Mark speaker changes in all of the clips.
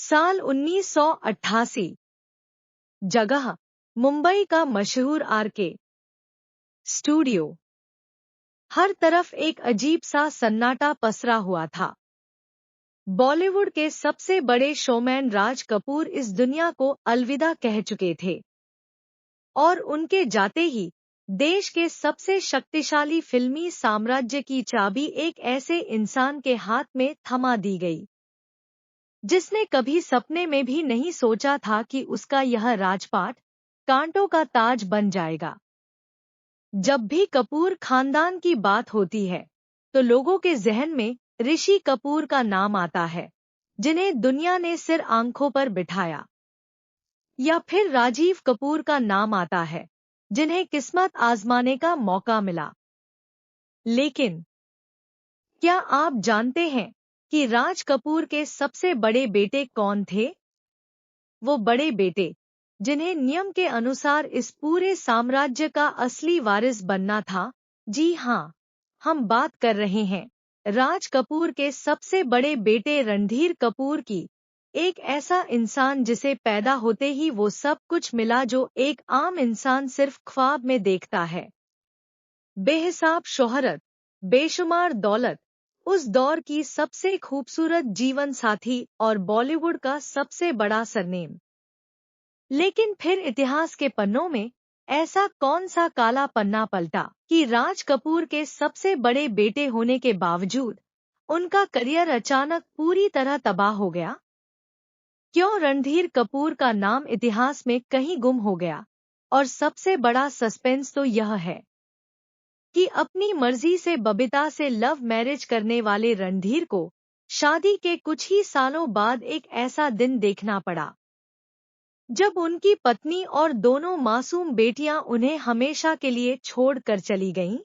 Speaker 1: साल 1988। जगह मुंबई का मशहूर आरके स्टूडियो। हर तरफ एक अजीब सा सन्नाटा पसरा हुआ था। बॉलीवुड के सबसे बड़े शोमैन राज कपूर इस दुनिया को अलविदा कह चुके थे और उनके जाते ही देश के सबसे शक्तिशाली फिल्मी साम्राज्य की चाबी एक ऐसे इंसान के हाथ में थमा दी गई जिसने कभी सपने में भी नहीं सोचा था कि उसका यह राजपाट कांटों का ताज बन जाएगा। जब भी कपूर खानदान की बात होती है तो लोगों के जहन में ऋषि कपूर का नाम आता है, जिन्हें दुनिया ने सिर आंखों पर बिठाया, या फिर राजीव कपूर का नाम आता है, जिन्हें किस्मत आजमाने का मौका मिला। लेकिन क्या आप जानते हैं कि राज कपूर के सबसे बड़े बेटे कौन थे? वो बड़े बेटे जिन्हें नियम के अनुसार इस पूरे साम्राज्य का असली वारिस बनना था। जी हाँ, हम बात कर रहे हैं राज कपूर के सबसे बड़े बेटे रणधीर कपूर की। एक ऐसा इंसान जिसे पैदा होते ही वो सब कुछ मिला जो एक आम इंसान सिर्फ ख्वाब में देखता है। बेहिसाब शोहरत, बेशुमार दौलत, उस दौर की सबसे खूबसूरत जीवन साथी और बॉलीवुड का सबसे बड़ा सरनेम। लेकिन फिर इतिहास के पन्नों में ऐसा कौन सा काला पन्ना पलटा कि राज कपूर के सबसे बड़े बेटे होने के बावजूद उनका करियर अचानक पूरी तरह तबाह हो गया? क्यों रणधीर कपूर का नाम इतिहास में कहीं गुम हो गया? और सबसे बड़ा सस्पेंस तो यह है कि अपनी मर्जी से बबीता से लव मैरिज करने वाले रणधीर को शादी के कुछ ही सालों बाद एक ऐसा दिन देखना पड़ा जब उनकी पत्नी और दोनों मासूम बेटियां उन्हें हमेशा के लिए छोड़कर चली गईं।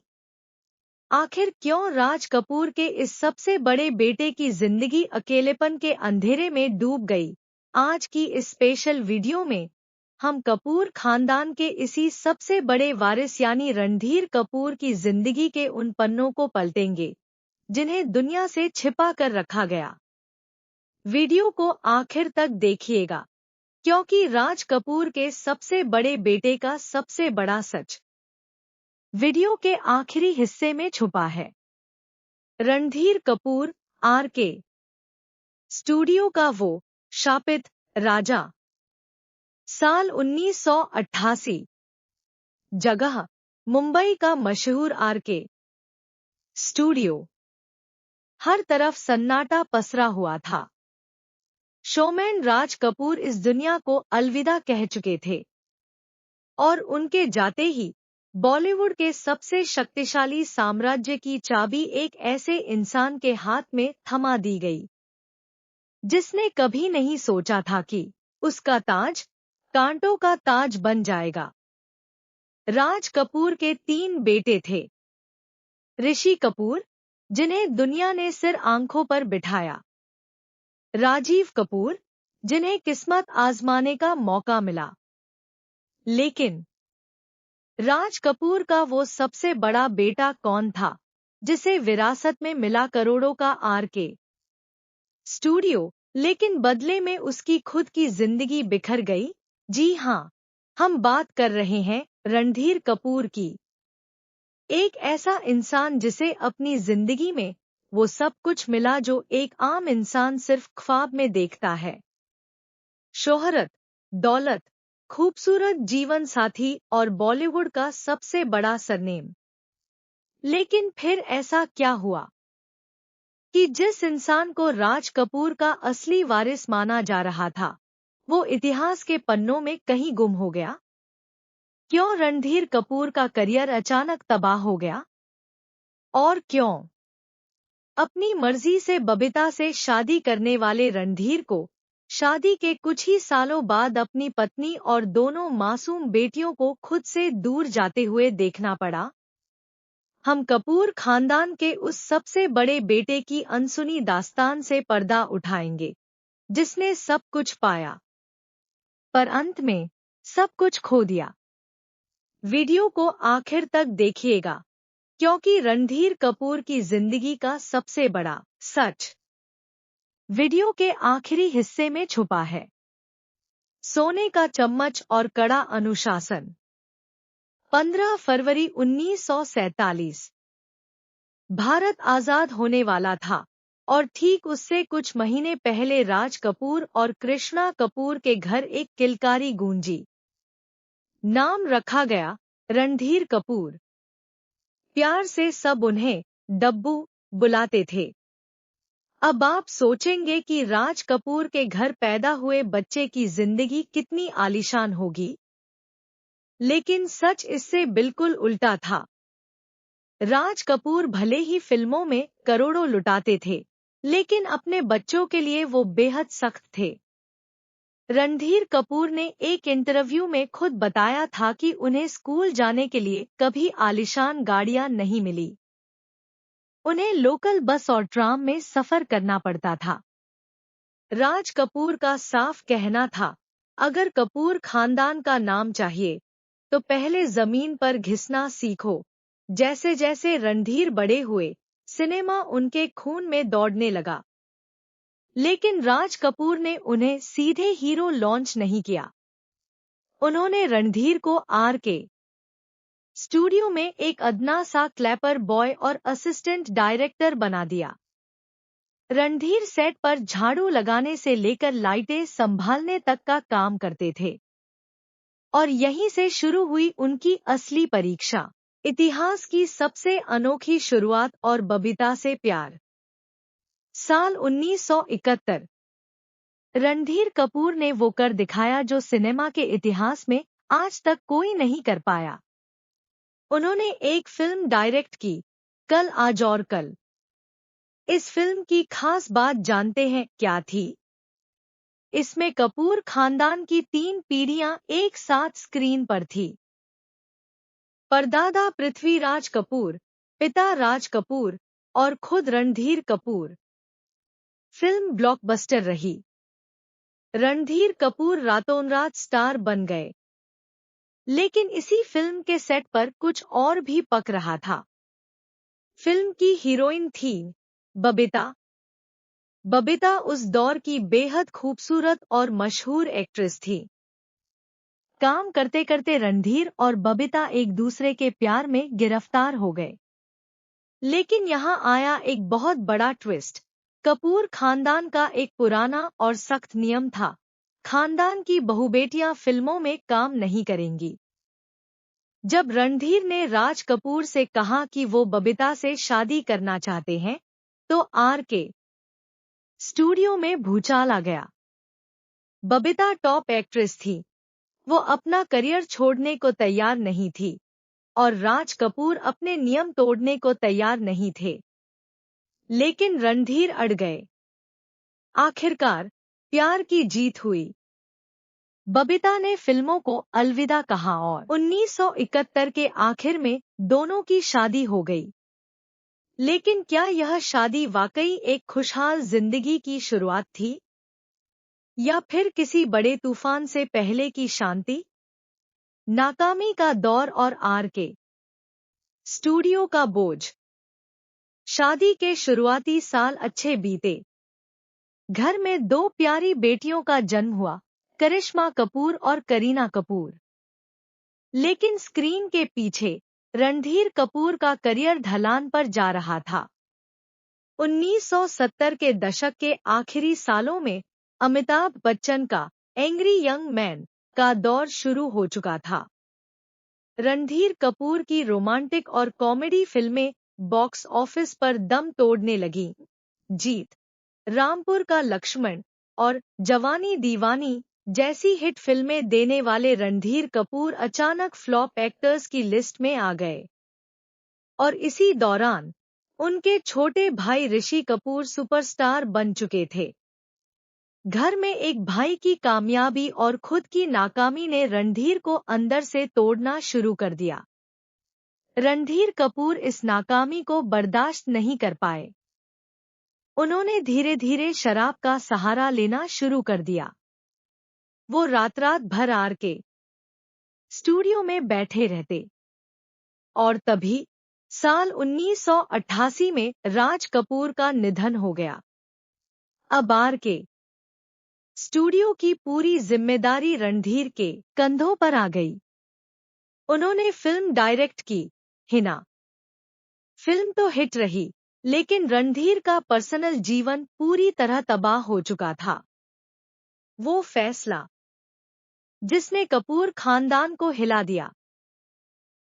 Speaker 1: आखिर क्यों राज कपूर के इस सबसे बड़े बेटे की जिंदगी अकेलेपन के अंधेरे में डूब गई? आज की इस स्पेशल वीडियो में हम कपूर खानदान के इसी सबसे बड़े वारिस यानी रणधीर कपूर की जिंदगी के उन पन्नों को पलटेंगे जिन्हें दुनिया से छिपा कर रखा गया। वीडियो को आखिर तक देखिएगा, क्योंकि राज कपूर के सबसे बड़े बेटे का सबसे बड़ा सच वीडियो के आखिरी हिस्से में छुपा है। रणधीर कपूर आरके स्टूडियो का वो शापित राजा। साल 1988। जगह मुंबई का मशहूर आरके स्टूडियो। हर तरफ सन्नाटा पसरा हुआ था। शोमैन राज कपूर इस दुनिया को अलविदा कह चुके थे और उनके जाते ही बॉलीवुड के सबसे शक्तिशाली साम्राज्य की चाबी एक ऐसे इंसान के हाथ में थमा दी गई जिसने कभी नहीं सोचा था कि उसका ताज कांटों का ताज बन जाएगा। राज कपूर के 3 बेटे थे। ऋषि कपूर, जिन्हें दुनिया ने सिर आंखों पर बिठाया। राजीव कपूर, जिन्हें किस्मत आजमाने का मौका मिला। लेकिन राज कपूर का वो सबसे बड़ा बेटा कौन था जिसे विरासत में मिला करोड़ों का आरके स्टूडियो, लेकिन बदले में उसकी खुद की जिंदगी बिखर गई? जी हाँ, हम बात कर रहे हैं रणधीर कपूर की। एक ऐसा इंसान जिसे अपनी जिंदगी में वो सब कुछ मिला जो एक आम इंसान सिर्फ ख्वाब में देखता है। शोहरत, दौलत, खूबसूरत जीवन साथी और बॉलीवुड का सबसे बड़ा सरनेम। लेकिन फिर ऐसा क्या हुआ कि जिस इंसान को राज कपूर का असली वारिस माना जा रहा था, वो इतिहास के पन्नों में कहीं गुम हो गया? क्यों रणधीर कपूर का करियर अचानक तबाह हो गया? और क्यों अपनी मर्जी से बबीता से शादी करने वाले रणधीर को शादी के कुछ ही सालों बाद अपनी पत्नी और दोनों मासूम बेटियों को खुद से दूर जाते हुए देखना पड़ा? हम कपूर खानदान के उस सबसे बड़े बेटे की अनसुनी दास्तान से पर्दा उठाएंगे जिसने सब कुछ पाया पर अंत में सब कुछ खो दिया। वीडियो को आखिर तक देखिएगा, क्योंकि रणधीर कपूर की जिंदगी का सबसे बड़ा सच वीडियो के आखिरी हिस्से में छुपा है। सोने का चम्मच और कड़ा अनुशासन। 15 फरवरी 1947 भारत आजाद होने वाला था और ठीक उससे कुछ महीने पहले राज कपूर और कृष्णा कपूर के घर एक किलकारी गूंजी। नाम रखा गया रणधीर कपूर। प्यार से सब उन्हें डब्बू बुलाते थे। अब आप सोचेंगे कि राज कपूर के घर पैदा हुए बच्चे की जिंदगी कितनी आलीशान होगी, लेकिन सच इससे बिल्कुल उल्टा था। राज कपूर भले ही फिल्मों में करोड़ों लुटाते थे, लेकिन अपने बच्चों के लिए वो बेहद सख्त थे। रणधीर कपूर ने एक इंटरव्यू में खुद बताया था कि उन्हें स्कूल जाने के लिए कभी आलीशान गाड़ियां नहीं मिली। उन्हें लोकल बस और ट्राम में सफर करना पड़ता था। राज कपूर का साफ कहना था, अगर कपूर खानदान का नाम चाहिए तो पहले जमीन पर घिसना सीखो। जैसे जैसे रणधीर बड़े हुए, सिनेमा उनके खून में दौड़ने लगा। लेकिन राज कपूर ने उन्हें सीधे हीरो लॉन्च नहीं किया। उन्होंने रणधीर को आर.के. स्टूडियो में एक अदना सा क्लैपर बॉय और असिस्टेंट डायरेक्टर बना दिया। रणधीर सेट पर झाड़ू लगाने से लेकर लाइटें संभालने तक का काम करते थे। और यहीं से शुरू हुई उनकी असली परीक्षा, इतिहास की सबसे अनोखी शुरुआत और बबीता से प्यार। साल 1971 रणधीर कपूर ने वो कर दिखाया जो सिनेमा के इतिहास में आज तक कोई नहीं कर पाया। उन्होंने एक फिल्म डायरेक्ट की, कल आज और कल। इस फिल्म की खास बात जानते हैं क्या थी? इसमें कपूर खानदान की 3 पीढ़ियां एक साथ स्क्रीन पर थी। परदादा पृथ्वीराज कपूर, पिता राज कपूर और खुद रणधीर कपूर। फिल्म ब्लॉकबस्टर रही। रणधीर कपूर रातों-रात स्टार बन गए। लेकिन इसी फिल्म के सेट पर कुछ और भी पक रहा था। फिल्म की हीरोइन थी बबीता। बबीता उस दौर की बेहद खूबसूरत और मशहूर एक्ट्रेस थी। काम करते करते रणधीर और बबीता एक दूसरे के प्यार में गिरफ्तार हो गए। लेकिन यहाँ आया एक बहुत बड़ा ट्विस्ट। कपूर खानदान का एक पुराना और सख्त नियम था, खानदान की बहुबेटियां फिल्मों में काम नहीं करेंगी। जब रणधीर ने राज कपूर से कहा कि वो बबीता से शादी करना चाहते हैं, तो आर.के. स्टूडियो में भूचाल आ गया। बबीता टॉप एक्ट्रेस थी, वो अपना करियर छोड़ने को तैयार नहीं थी और राज कपूर अपने नियम तोड़ने को तैयार नहीं थे। लेकिन रणधीर अड़ गए। आखिरकार प्यार की जीत हुई। बबीता ने फिल्मों को अलविदा कहा और 1971 के आखिर में दोनों की शादी हो गई। लेकिन क्या यह शादी वाकई एक खुशहाल जिंदगी की शुरुआत थी? या फिर किसी बड़े तूफान से पहले की शांति? नाकामी का दौर और आर.के. स्टूडियो का बोझ। शादी के शुरुआती साल अच्छे बीते। घर में 2 प्यारी बेटियों का जन्म हुआ, करिश्मा कपूर और करीना कपूर। लेकिन स्क्रीन के पीछे रणधीर कपूर का करियर ढलान पर जा रहा था। 1970 के दशक के आखिरी सालों में अमिताभ बच्चन का एंग्री यंग मैन का दौर शुरू हो चुका था। रणधीर कपूर की रोमांटिक और कॉमेडी फिल्में बॉक्स ऑफिस पर दम तोड़ने लगीं। जीत, रामपुर का लक्ष्मण और जवानी दीवानी जैसी हिट फिल्में देने वाले रणधीर कपूर अचानक फ्लॉप एक्टर्स की लिस्ट में आ गए। और इसी दौरान उनके छोटे भाई ऋषि कपूर सुपरस्टार बन चुके थे। घर में एक भाई की कामयाबी और खुद की नाकामी ने रणधीर को अंदर से तोड़ना शुरू कर दिया। रणधीर कपूर इस नाकामी को बर्दाश्त नहीं कर पाए। उन्होंने धीरे धीरे शराब का सहारा लेना शुरू कर दिया। वो रात भर आर.के. स्टूडियो में बैठे रहते। और तभी साल 1988 में राज कपूर का निधन हो गया। अब आर के स्टूडियो की पूरी जिम्मेदारी रणधीर के कंधों पर आ गई। उन्होंने फिल्म डायरेक्ट की। हिना फिल्म तो हिट रही, लेकिन रणधीर का पर्सनल जीवन पूरी तरह तबाह हो चुका था। वो फैसला जिसने कपूर खानदान को हिला दिया।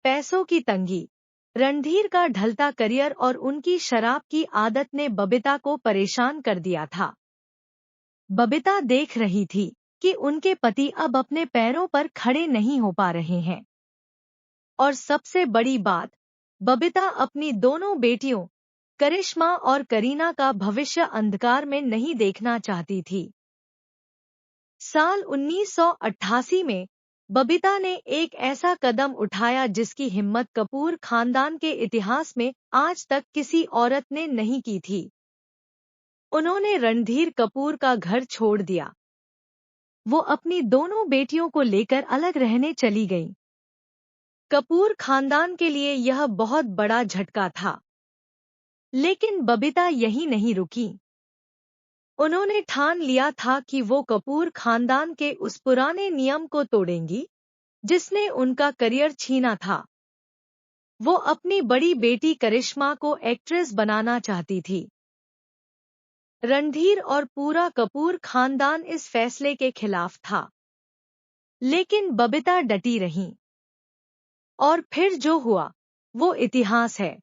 Speaker 1: पैसों की तंगी, रणधीर का ढलता करियर और उनकी शराब की आदत ने बबीता को परेशान कर दिया था। बबीता देख रही थी कि उनके पति अब अपने पैरों पर खड़े नहीं हो पा रहे हैं। और सबसे बड़ी बात, बबीता अपनी दोनों बेटियों करिश्मा और करीना का भविष्य अंधकार में नहीं देखना चाहती थी। साल 1988 में बबीता ने एक ऐसा कदम उठाया जिसकी हिम्मत कपूर खानदान के इतिहास में आज तक किसी औरत ने नहीं की थी। उन्होंने रणधीर कपूर का घर छोड़ दिया। वो अपनी दोनों बेटियों को लेकर अलग रहने चली गईं। कपूर खानदान के लिए यह बहुत बड़ा झटका था। लेकिन बबीता यहीं नहीं रुकी। उन्होंने ठान लिया था कि वो कपूर खानदान के उस पुराने नियम को तोड़ेंगी जिसने उनका करियर छीना था। वो अपनी बड़ी बेटी करिश्मा को एक्ट्रेस बनाना चाहती थी। रणधीर और पूरा कपूर खानदान इस फैसले के खिलाफ था, लेकिन बबीता डटी रही। और फिर जो हुआ वो इतिहास है।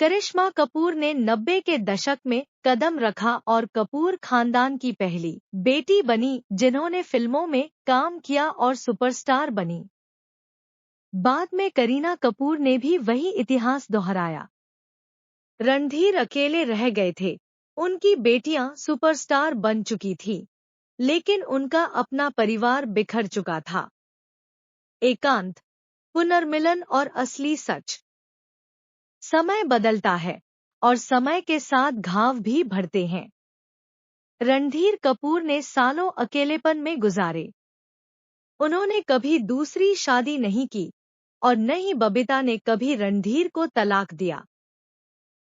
Speaker 1: करिश्मा कपूर ने 90 के दशक में कदम रखा और कपूर खानदान की पहली बेटी बनी जिन्होंने फिल्मों में काम किया और सुपरस्टार बनी। बाद में करीना कपूर ने भी वही इतिहास दोहराया। रणधीर अकेले रह गए थे। उनकी बेटियां सुपरस्टार बन चुकी थी, लेकिन उनका अपना परिवार बिखर चुका था। एकांत, पुनर्मिलन और असली सच। समय बदलता है और समय के साथ घाव भी भरते हैं। रणधीर कपूर ने सालों अकेलेपन में गुजारे। उन्होंने कभी दूसरी शादी नहीं की और न ही बबीता ने कभी रणधीर को तलाक दिया।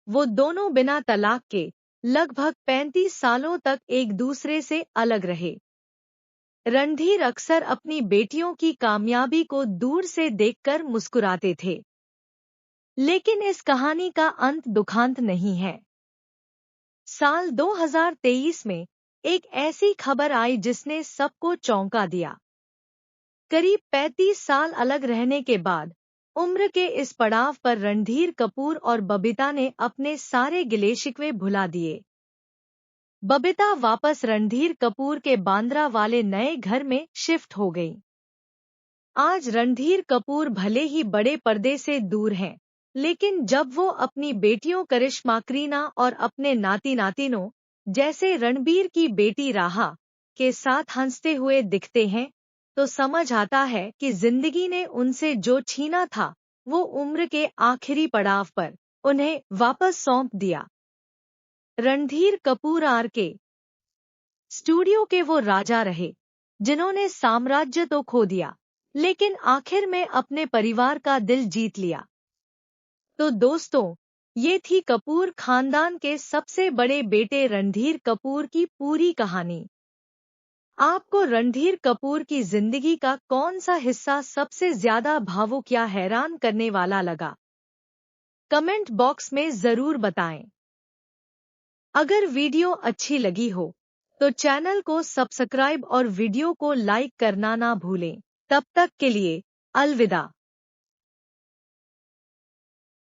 Speaker 1: वो दोनों बिना तलाक के लगभग 35 सालों तक एक दूसरे से अलग रहे। रणधीर अक्सर अपनी बेटियों की कामयाबी को दूर से देखकर मुस्कुराते थे। लेकिन इस कहानी का अंत दुखांत नहीं है। साल 2023 में एक ऐसी खबर आई जिसने सबको चौंका दिया। करीब 35 साल अलग रहने के बाद उम्र के इस पड़ाव पर रणधीर कपूर और बबीता ने अपने सारे गिले शिकवे भुला दिए। बबीता वापस रणधीर कपूर के बांद्रा वाले नए घर में शिफ्ट हो गई। आज रणधीर कपूर भले ही बड़े पर्दे से दूर हैं, लेकिन जब वो अपनी बेटियों करिश्मा, करीना और अपने नाती नातिनों जैसे रणबीर की बेटी राहा के साथ हंसते हुए दिखते हैं, तो समझ आता है कि जिंदगी ने उनसे जो छीना था वो उम्र के आखिरी पड़ाव पर उन्हें वापस सौंप दिया। रणधीर कपूर आर के स्टूडियो के वो राजा रहे जिन्होंने साम्राज्य तो खो दिया, लेकिन आखिर में अपने परिवार का दिल जीत लिया। तो दोस्तों, ये थी कपूर खानदान के सबसे बड़े बेटे रणधीर कपूर की पूरी कहानी। आपको रणधीर कपूर की जिंदगी का कौन सा हिस्सा सबसे ज्यादा भावुक या हैरान करने वाला लगा? कमेंट बॉक्स में जरूर बताएं। अगर वीडियो अच्छी लगी हो तो चैनल को सब्सक्राइब और वीडियो को लाइक करना ना भूलें। तब तक के लिए अलविदा।